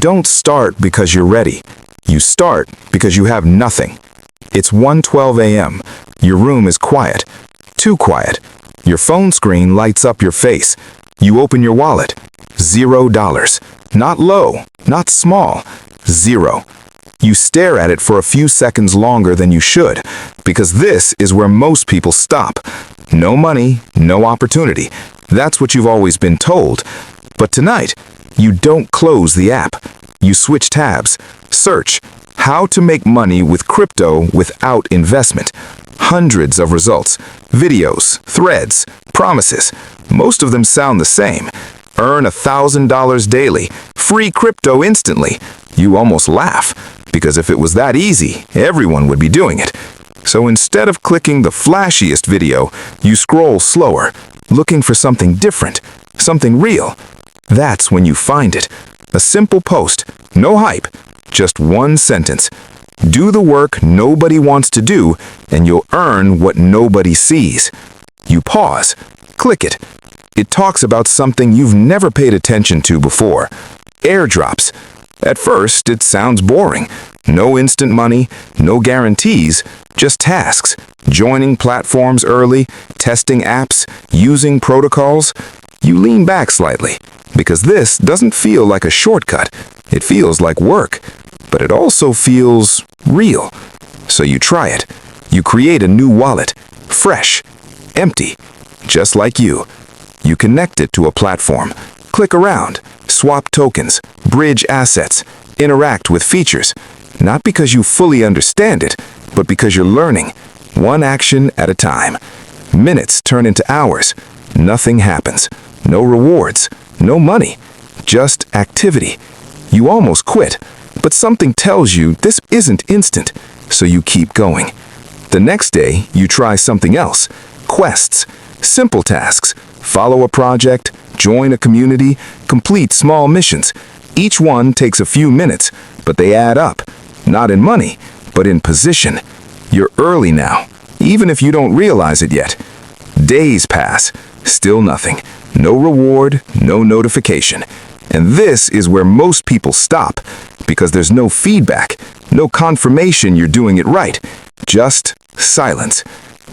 don't start because you're ready. You start because you have nothing. It's 1:12 a.m. Your room is quiet. Too quiet. Your phone screen lights up your face. You open your wallet. $0. Not low, not small. Zero. You stare at it for a few seconds longer than you should, because this is where most people stop. No money, no opportunity. That's what you've always been told. But tonight, you don't close the app. You switch tabs. Search how to make money with crypto without investment. Hundreds of results, videos, threads, promises. Most of them sound the same. Earn $1,000 daily, free crypto instantly. You almost laugh, because if it was that easy, everyone would be doing it. So instead of clicking the flashiest video, you scroll slower, looking for something different, something real. That's when you find it. A simple post, no hype, just one sentence. Do the work nobody wants to do, and you'll earn what nobody sees. You pause, click it. It talks about something you've never paid attention to before. Airdrops. At first, it sounds boring. No instant money, no guarantees, just tasks. Joining platforms early, testing apps, using protocols. You lean back slightly, because this doesn't feel like a shortcut. It feels like work, but it also feels real. So you try it. You create a new wallet, fresh, empty, just like you. You connect it to a platform, click around, swap tokens, bridge assets, interact with features, not because you fully understand it, but because you're learning, one action at a time. Minutes turn into hours. Nothing happens. No rewards, no money, just activity. You almost quit, but something tells you this isn't instant, so you keep going. The next day, you try something else. Quests, simple tasks, follow a project, join a community, complete small missions. Each one takes a few minutes, but they add up. Not in money, but in position. You're early now, even if you don't realize it yet. Days pass, still nothing. No reward, no notification. And this is where most people stop, because there's no feedback, no confirmation you're doing it right, just silence.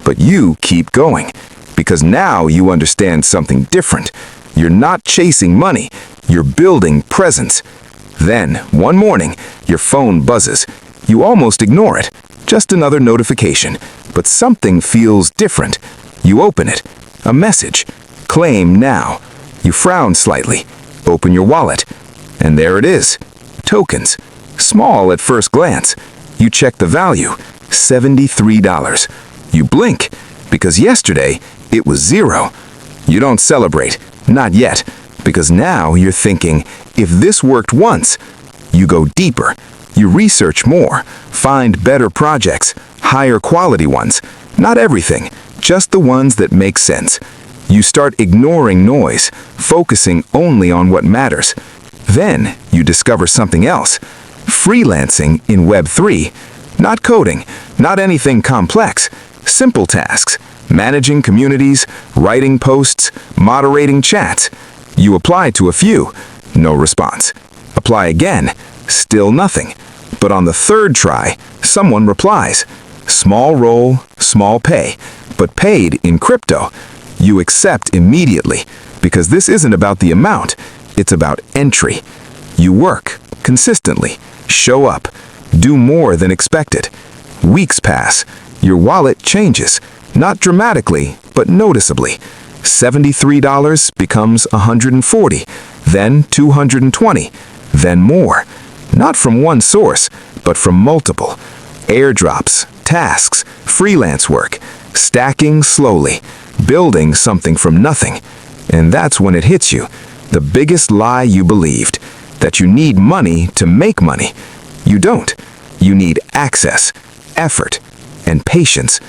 But you keep going, because now you understand something different. You're not chasing money, you're building presence. Then, one morning, your phone buzzes. You almost ignore it, just another notification, but something feels different. You open it, a message. Claim now. You frown slightly, open your wallet, and there it is. Tokens. Small at first glance. You check the value, $73. You blink, because yesterday it was $0. You don't celebrate, not yet, because now you're thinking, if this worked once, you go deeper. You research more, find better projects, higher quality ones. Not everything, just the ones that make sense. You start ignoring noise, focusing only on what matters. Then you discover something else. Freelancing in Web3. Not coding, not anything complex. Simple tasks. Managing communities, writing posts, moderating chats. You apply to a few. No response. Apply again. Still nothing. But on the third try, someone replies. Small role, small pay, but paid in crypto. You accept immediately, because this isn't about the amount, it's about entry. You work consistently, show up, do more than expected. Weeks pass, your wallet changes, not dramatically, but noticeably. $73 becomes $140, then $220, then more. Not from one source, but from multiple. Airdrops, tasks, freelance work, stacking slowly, building something from nothing. And that's when it hits you, the biggest lie you believed, that you need money to make money. You don't. You need access, effort, and patience,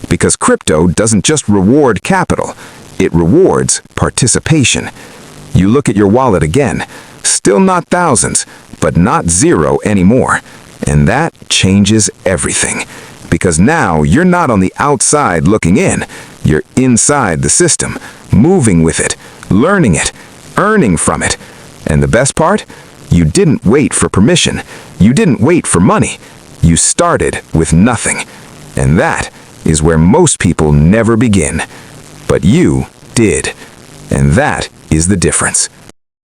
because crypto doesn't just reward capital, it rewards participation. You look at your wallet again, still not thousands, but not $0 anymore. And that changes everything. Because now you're not on the outside looking in, you're inside the system, moving with it, learning it, earning from it. And the best part? You didn't wait for permission. You didn't wait for money. You started with nothing. And that is where most people never begin. But you did. And that is the difference.